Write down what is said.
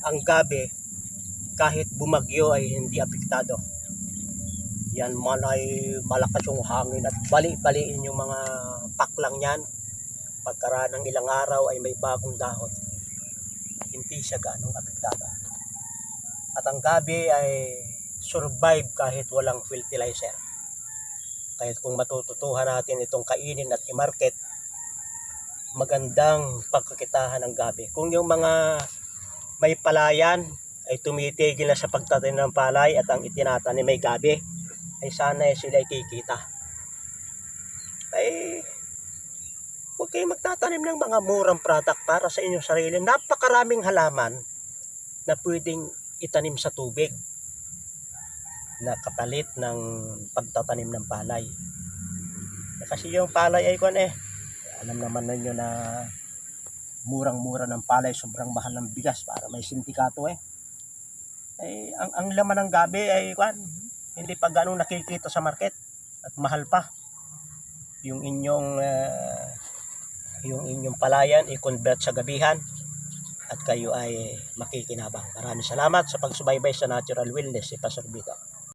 Ang gabi, kahit bumagyo ay hindi apektado. Yan man ay malakas yung hangin at bali-baliin yung mga paklang yan. Pagkaraan ng ilang araw ay may bagong dahon. Hindi siya ganong apektado. At ang gabi ay survive kahit walang fertilizer. Kahit kung matututuhan natin itong kainin at i-market, magandang pagkakitahan ng gabi. Kung yung mga may palayan ay tumitigil na sa pagtatanim ng palay at ang itinatanim may gabi, ay sana sila ay kikita. Ay huwag kayong magtatanim ng mga murang product para sa inyong sarili. Napakaraming halaman na pwedeng itanim sa tubig na kapalit ng pagtatanim ng palay. Kasi yung palay ay alam naman ninyo na murang-mura ng palay, sobrang mahal ng bigas para may sindikato ang laman ng gabi ay hindi pa ganong nakikita sa market at mahal pa. Yung inyong palayan i-convert sa gabihan at kayo ay makikinabang. Maraming salamat sa pagsubaybay sa Natural Wellness si Pastor Vito.